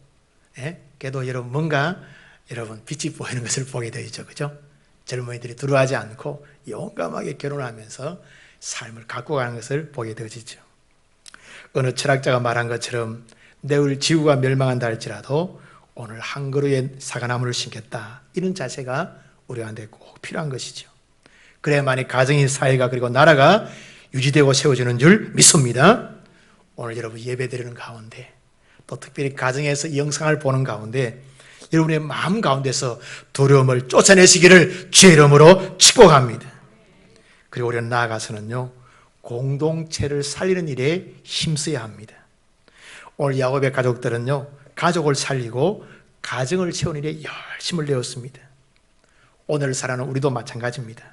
그래도 여러분 뭔가 여러분 빛이 보이는 것을 보게 되죠, 그죠? 젊은이들이 두려워하지 않고 용감하게 결혼하면서 삶을 갖고 가는 것을 보게 되어지죠. 어느 철학자가 말한 것처럼 내일 지구가 멸망한다 할지라도 오늘 한 그루의 사과나무를 심겠다, 이런 자세가 우리한테 꼭 필요한 것이죠. 그래야만이 가정이, 사회가, 그리고 나라가 유지되고 세워지는 줄 믿습니다. 오늘 여러분 예배드리는 가운데, 또 특별히 가정에서 이 영상을 보는 가운데 여러분의 마음 가운데서 두려움을 쫓아내시기를 주의 이름으로 축복합니다. 그리고 우리는 나아가서는요, 공동체를 살리는 일에 힘써야 합니다. 오늘 야곱의 가족들은요, 가족을 살리고 가정을 세우는 일에 열심을 내었습니다. 오늘 살아가는 우리도 마찬가지입니다.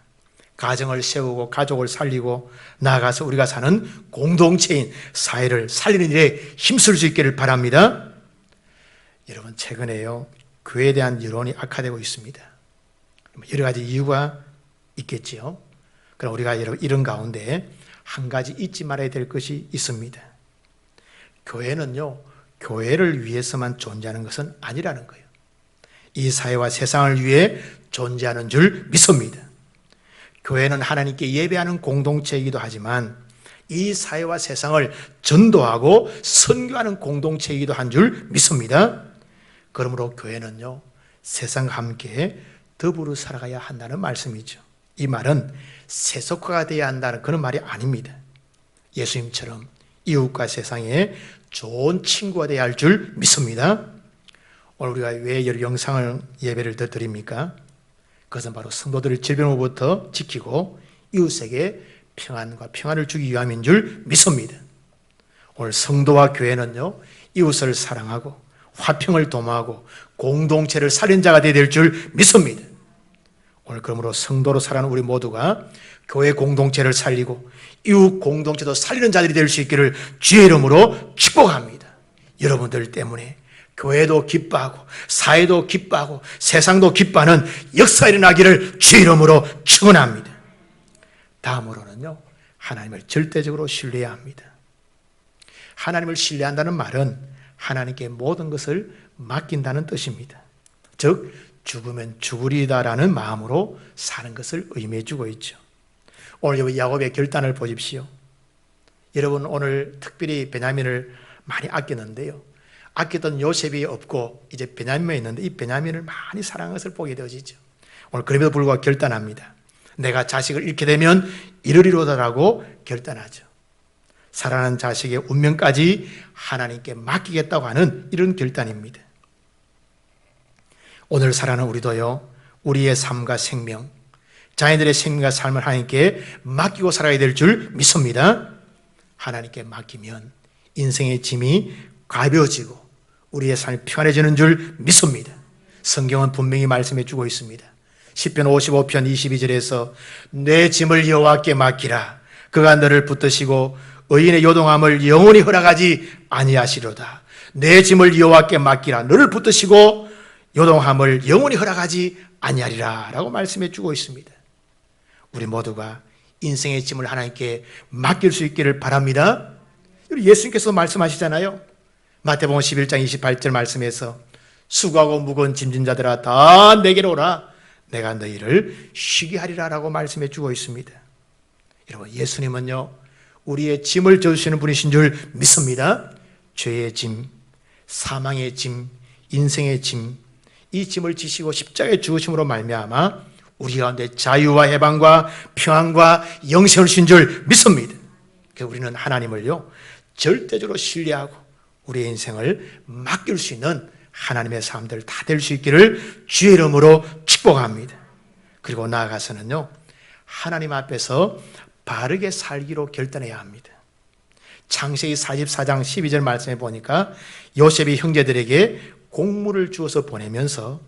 가정을 세우고 가족을 살리고 나아가서 우리가 사는 공동체인 사회를 살리는 일에 힘쓸 수 있기를 바랍니다. 여러분, 최근에요, 교회에 대한 여론이 악화되고 있습니다. 여러 가지 이유가 있겠지요. 그럼 우리가 이런 가운데 한 가지 잊지 말아야 될 것이 있습니다. 교회는요, 교회를 위해서만 존재하는 것은 아니라는 거예요. 이 사회와 세상을 위해 존재하는 줄 믿습니다. 교회는 하나님께 예배하는 공동체이기도 하지만 이 사회와 세상을 전도하고 선교하는 공동체이기도 한 줄 믿습니다. 그러므로 교회는요, 세상과 함께 더불어 살아가야 한다는 말씀이죠. 이 말은 세속화가 되어야 한다는 그런 말이 아닙니다. 예수님처럼 이웃과 세상에 좋은 친구가 되어야 할 줄 믿습니다. 오늘 우리가 왜 영상을 예배를 드립니까? 그것은 바로 성도들의 질병으로부터 지키고 이웃에게 평안과 평안을 주기 위함인 줄 믿습니다. 오늘 성도와 교회는요, 이웃을 사랑하고 화평을 도모하고 공동체를 살린 자가 되어야 될 줄 믿습니다. 오늘 그러므로 성도로 살아가는 우리 모두가 교회 공동체를 살리고 이웃 공동체도 살리는 자들이 될 수 있기를 주의 이름으로 축복합니다. 여러분들 때문에 교회도 기뻐하고 사회도 기뻐하고 세상도 기뻐하는 역사가 일어나기를 주의 이름으로 축원합니다. 다음으로는요, 하나님을 절대적으로 신뢰해야 합니다. 하나님을 신뢰한다는 말은 하나님께 모든 것을 맡긴다는 뜻입니다. 즉 죽으면 죽으리다라는 마음으로 사는 것을 의미해 주고 있죠. 오늘 야곱의 결단을 보십시오. 여러분 오늘 특별히 베냐민을 많이 아꼈는데요, 아꼈던 요셉이 없고 이제 베냐민이 있는데 이 베냐민을 많이 사랑한 것을 보게 되어지죠. 오늘 그럼에도 불구하고 결단합니다. 내가 자식을 잃게 되면 이르리로다라고 결단하죠. 사랑하는 자식의 운명까지 하나님께 맡기겠다고 하는 이런 결단입니다. 오늘 살아가는 우리도요, 우리의 삶과 생명, 자녀들의 생명과 삶을 하나님께 맡기고 살아야 될 줄 믿습니다. 하나님께 맡기면 인생의 짐이 가벼워지고 우리의 삶이 평안해지는 줄 믿습니다. 성경은 분명히 말씀해 주고 있습니다. 시편 55편 22절에서 내 짐을 여호와께 맡기라. 그가 너를 붙드시고 의인의 요동함을 영원히 허락하지 아니하시로다. 내 짐을 여호와께 맡기라. 너를 붙드시고 요동함을 영원히 허락하지 아니하리라 라고 말씀해 주고 있습니다. 우리 모두가 인생의 짐을 하나님께 맡길 수 있기를 바랍니다. 예수님께서 말씀하시잖아요. 마태복음 11장 28절 말씀에서 수고하고 무거운 짐진 자들아 다 내게로 오라. 내가 너희를 쉬게 하리라 라고 말씀해 주고 있습니다. 여러분 예수님은요, 우리의 짐을 져주시는 분이신 줄 믿습니다. 죄의 짐, 사망의 짐, 인생의 짐, 이 짐을 지시고 십자가에 죽으심으로 말미암아 우리 가운데 자유와 해방과 평안과 영생을 주신 줄 믿습니다. 그래서 우리는 하나님을요, 절대적으로 신뢰하고 우리의 인생을 맡길 수 있는 하나님의 사람들 다 될 수 있기를 주의 이름으로 축복합니다. 그리고 나아가서는요, 하나님 앞에서 바르게 살기로 결단해야 합니다. 창세기 44장 12절 말씀에 보니까 요셉이 형제들에게 곡물을 주어서 보내면서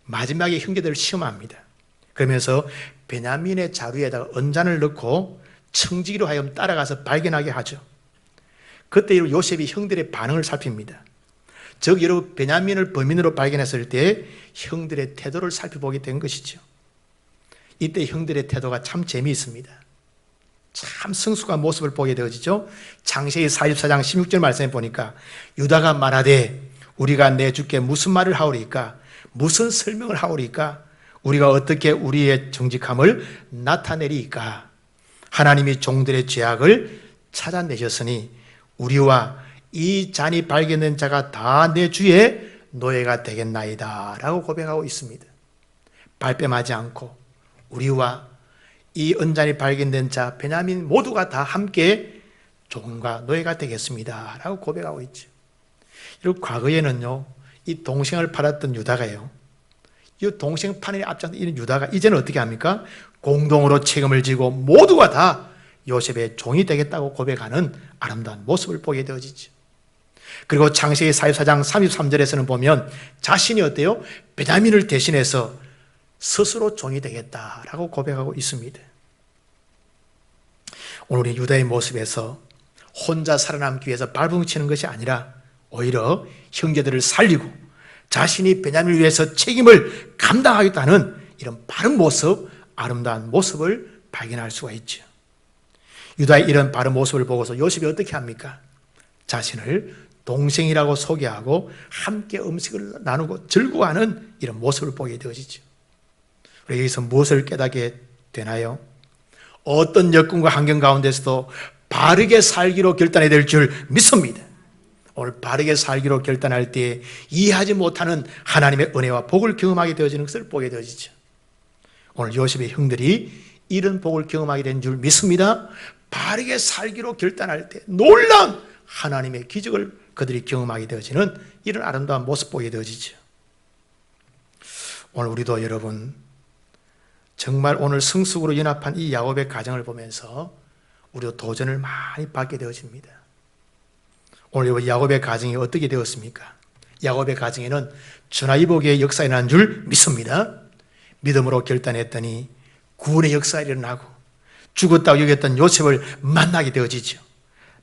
마지막에 형제들을 시험합니다. 그러면서 베냐민의 자루에다가 언잔을 넣고 청지기로 하여금 따라가서 발견하게 하죠. 그때 요셉이 형들의 반응을 살핍니다. 즉 여러분 베냐민을 범인으로 발견했을 때 형들의 태도를 살펴보게 된 것이죠. 이때 형들의 태도가 참 재미있습니다. 참 성숙한 모습을 보게 되어지죠. 창세기 44장 16절 말씀에 보니까 유다가 말하되 우리가 내 주께 무슨 말을 하오리까? 무슨 설명을 하오리까? 우리가 어떻게 우리의 정직함을 나타내리까? 하나님이 종들의 죄악을 찾아내셨으니 우리와 이 잔이 발견된 자가 다 내 주의 노예가 되겠나이다 라고 고백하고 있습니다. 발뺌하지 않고 우리와 이 은잔이 발견된 자 베냐민 모두가 다 함께 종과 노예가 되겠습니다 라고 고백하고 있죠. 그리고 과거에는요, 이 동생을 팔았던 유다가요, 이 동생 판에 앞장서 있는 유다가 이제는 어떻게 합니까? 공동으로 책임을 지고 모두가 다 요셉의 종이 되겠다고 고백하는 아름다운 모습을 보게 되어지죠. 그리고 창세기 44장 33절에서는 보면 자신이 어때요? 베냐민을 대신해서 스스로 종이 되겠다라고 고백하고 있습니다. 오늘 우리 유다의 모습에서 혼자 살아남기 위해서 발버둥치는 것이 아니라 오히려 형제들을 살리고 자신이 베냐민을 위해서 책임을 감당하겠다는 이런 바른 모습, 아름다운 모습을 발견할 수가 있죠. 유다의 이런 바른 모습을 보고서 요셉이 어떻게 합니까? 자신을 동생이라고 소개하고 함께 음식을 나누고 즐거워하는 이런 모습을 보게 되어지죠. 여기서 무엇을 깨닫게 되나요? 어떤 여건과 환경 가운데서도 바르게 살기로 결단해야 될 줄 믿습니다. 오늘 바르게 살기로 결단할 때 이해하지 못하는 하나님의 은혜와 복을 경험하게 되어지는 것을 보게 되어지죠. 오늘 요셉의 형들이 이런 복을 경험하게 된 줄 믿습니다. 바르게 살기로 결단할 때 놀라운 하나님의 기적을 그들이 경험하게 되어지는 이런 아름다운 모습 보게 되어지죠. 오늘 우리도 여러분 정말 오늘 성숙으로 연합한 이 야곱의 가정을 보면서 우리도 도전을 많이 받게 되어집니다. 오늘 야곱의 가정이 어떻게 되었습니까? 야곱의 가정에는 주나이복의 역사가 일어난 줄 믿습니다. 믿음으로 결단했더니 구원의 역사가 일어나고 죽었다고 여겼던 요셉을 만나게 되어지죠.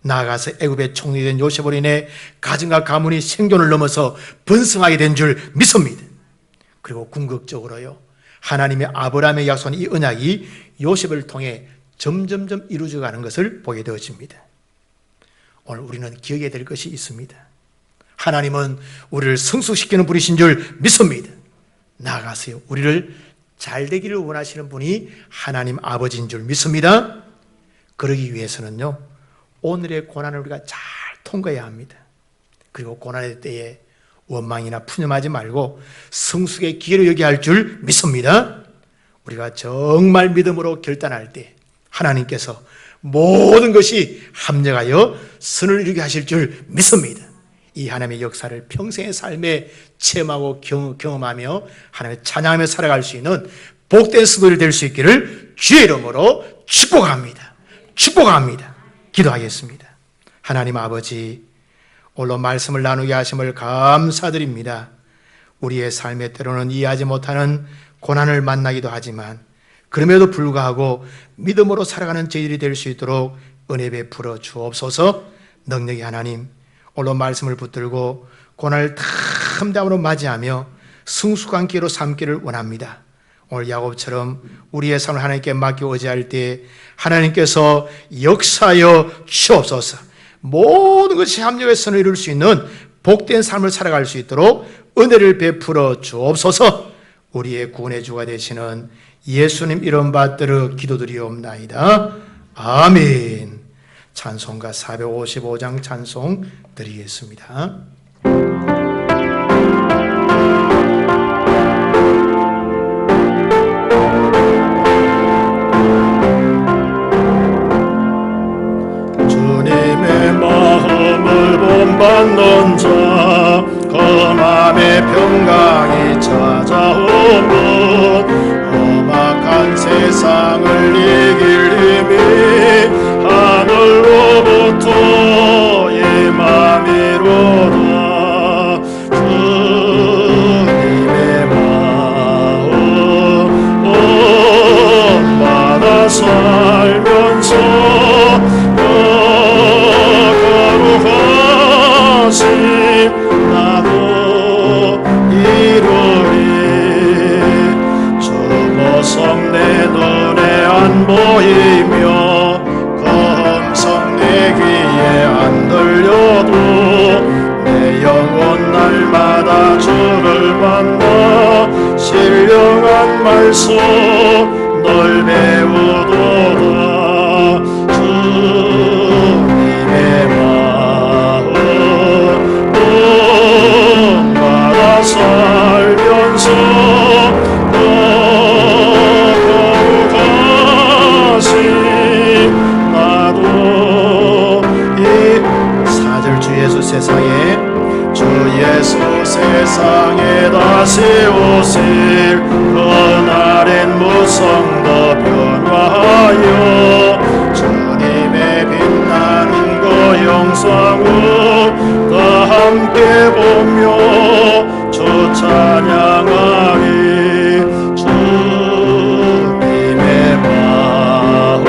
나아가서 애굽의 총리 된 요셉으로 인해 가정과 가문이 생존을 넘어서 번성하게 된 줄 믿습니다. 그리고 궁극적으로요, 하나님의 아브라함의 약속한 이 언약이 요셉을 통해 점점점 이루어져 가는 것을 보게 되어집니다. 오늘 우리는 기억해야 될 것이 있습니다. 하나님은 우리를 성숙시키는 분이신 줄 믿습니다. 나아가세요. 우리를 잘 되기를 원하시는 분이 하나님 아버지인 줄 믿습니다. 그러기 위해서는요, 오늘의 고난을 우리가 잘 통과해야 합니다. 그리고 고난의 때에 원망이나 푸념하지 말고 성숙의 기회로 여겨야 할 줄 믿습니다. 우리가 정말 믿음으로 결단할 때 하나님께서 모든 것이 합력하여 선을 이루게 하실 줄 믿습니다. 이 하나님의 역사를 평생의 삶에 체험하고 경험하며 하나님의 찬양하며 살아갈 수 있는 복된 성도들이 될 수 있기를 주의 이름으로 축복합니다. 축복합니다. 기도하겠습니다. 하나님 아버지, 오늘 말씀을 나누게 하심을 감사드립니다. 우리의 삶에 때로는 이해하지 못하는 고난을 만나기도 하지만 그럼에도 불구하고 믿음으로 살아가는 저희들이 될 수 있도록 은혜 베풀어 주옵소서. 능력의 하나님, 오늘 말씀을 붙들고 고난을 담담으로 맞이하며 성숙한 기회로 삼기를 원합니다. 오늘 야곱처럼 우리의 삶을 하나님께 맡겨 의지할 때 하나님께서 역사하여 주옵소서. 모든 것이 합력의 선을 이룰 수 있는 복된 삶을 살아갈 수 있도록 은혜를 베풀어 주옵소서. 우리의 구원의 주가 되시는 예수님 이름 받들어 기도드리옵나이다. 아멘. 찬송가 455장 찬송 드리겠습니다. 주님의 마음을 본받는 자, 그 맘의 평강이 찾아오면 험악한 세상을 이길 힘이 하늘로부터 임함이로다. 주님의 마음 본받아 살면서 거룩하신 나도 이루리. 저 모성 내 눈에 안 보이며 검성 내 귀에 안 들려도 내 영혼 날마다 주를 만나 신령한 말씀 널 배우도다. 주님의 마음 본받아 살면서 거룩하신 나도 이 4절 주 예수 세상에 다시 오실 그날엔 무성도 변화하여 주님의 빛나는 그 영상을 다 함께 보며 주 찬양하리. 주님의 마음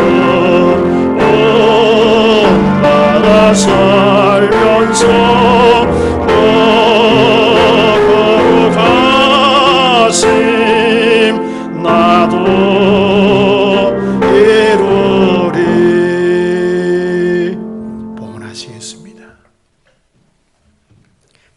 본받아 살면서 거룩하심 나도 이루리. 봉헌하시겠습니다.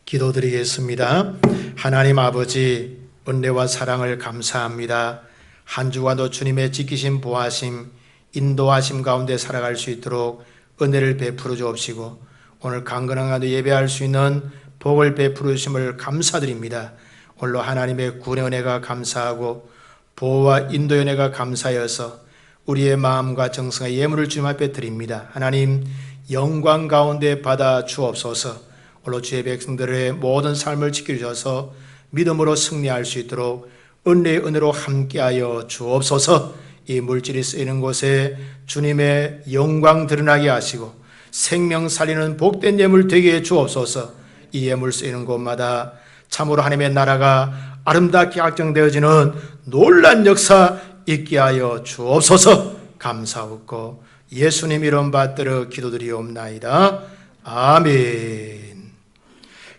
기도드리겠습니다. 하나님 아버지, 은혜와 사랑을 감사합니다. 한 주간도 주님의 지키심, 보하심, 인도하심 가운데 살아갈 수 있도록 은혜를 베풀어 주옵시고 오늘 강건한 가운데 예배할 수 있는 복을 베풀어 주심을 감사드립니다. 오늘로 하나님의 구원의 은혜가 감사하고 보호와 인도의 은혜가 감사여서 우리의 마음과 정성과 예물을 주님 앞에 드립니다. 하나님 영광 가운데 받아 주옵소서. 오늘로 주의 백성들의 모든 삶을 지켜주셔서 믿음으로 승리할 수 있도록 은혜의 은혜로 함께하여 주옵소서. 이 물질이 쓰이는 곳에 주님의 영광 드러나게 하시고 생명 살리는 복된 예물 되게 해 주옵소서. 이 예물 쓰이는 곳마다 참으로 하나님의 나라가 아름답게 확정되어지는 놀란 역사 있게 하여 주옵소서. 감사하고 예수님 이름 받들어 기도드리옵나이다. 아멘.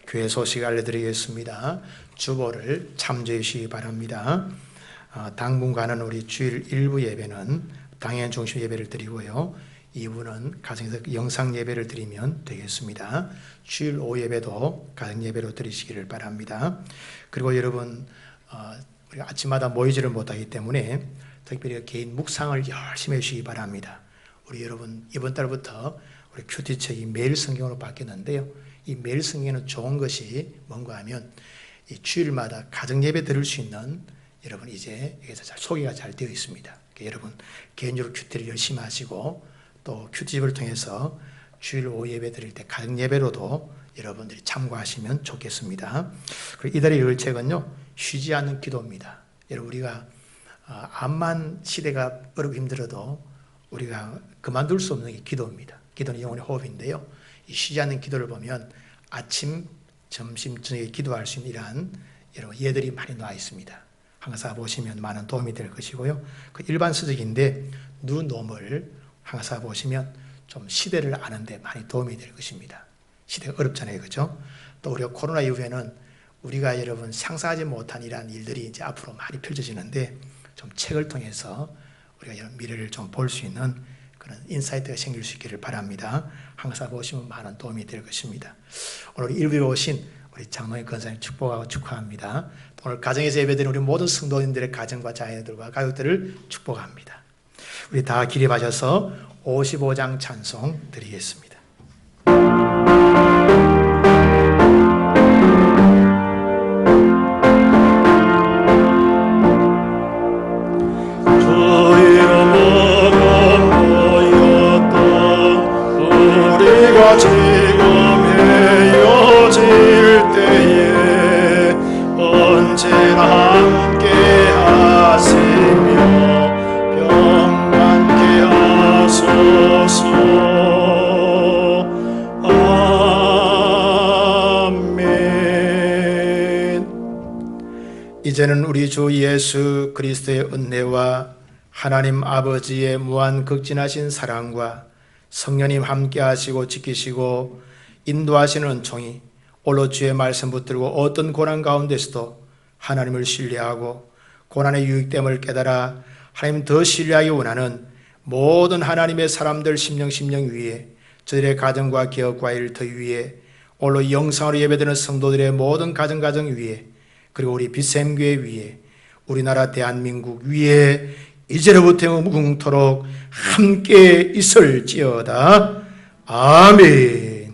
교회 소식 알려드리겠습니다. 주보를 참조해 주시기 바랍니다. 당분간은 우리 주일 1부 예배는 당연 중심 예배를 드리고요. 2부는 가정에서 영상 예배를 드리면 되겠습니다. 주일 오후 예배도 가정 예배로 드리시기를 바랍니다. 그리고 여러분 우리가 아침마다 모이지를 못하기 때문에 특별히 개인 묵상을 열심히 해주시기 바랍니다. 우리 여러분 이번 달부터 우리 큐티책이 매일 성경으로 바뀌었는데요. 이 매일 성경에는 좋은 것이 뭔가 하면 이 주일마다 가정 예배 드릴 수 있는 여러분 이제 여기서 잘 소개가 잘 되어 있습니다. 그러니까 여러분 개인적으로 큐티를 열심히 하시고 또 큐티집을 통해서 주일 오후 예배 드릴 때 가정 예배로도 여러분들이 참고하시면 좋겠습니다. 그리고 이달의 열책은요 쉬지 않는 기도입니다. 여러분 우리가 암만 시대가 어렵고 힘들어도 우리가 그만둘 수 없는 게 기도입니다. 기도는 영혼의 호흡인데요. 이 쉬지 않는 기도를 보면 아침, 점심, 저녁에 기도할 수 있는 이러한 여러분 예들이 많이 나와 있습니다. 항상 보시면 많은 도움이 될 것이고요. 그 일반 서적인데 누놈을 항상 보시면 좀 시대를 아는데 많이 도움이 될 것입니다. 시대가 어렵잖아요, 그렇죠? 또 우리가 코로나 이후에는 우리가 여러분 상상하지 못한 이러한 일들이 이제 앞으로 많이 펼쳐지는데 좀 책을 통해서 우리가 이런 미래를 좀 볼 수 있는 그런 인사이트가 생길 수 있기를 바랍니다. 항상 보시면 많은 도움이 될 것입니다. 오늘 일부에 오신 우리 장로님 권사님 축복하고 축하합니다. 오늘 가정에서 예배드리는 우리 모든 성도님들의 가정과 자녀들과 가족들을 축복합니다. 우리 다 기립하셔서 55장 찬송 드리겠습니다. 우리가 지금 헤어질 때에 언제나 함께 하시며 평안케 하소서. 아멘. 이제는 우리 주 예수 그리스도의 은혜와 하나님 아버지의 무한 극진하신 사랑과 성령님 함께 하시고 지키시고 인도하시는 은총이 홀로 주의 말씀 붙들고 어떤 고난 가운데서도 하나님을 신뢰하고 고난의 유익됨을 깨달아 하나님 더 신뢰하기 원하는 모든 하나님의 사람들 심령 위에 저들의 가정과 기업과 일터 위에 홀로 영상으로 예배드리는 성도들의 모든 가정 위에 그리고 우리 빛샘교회 위에 우리나라 대한민국 위에 이제로부터 무궁토록 함께 있을지어다. 아멘.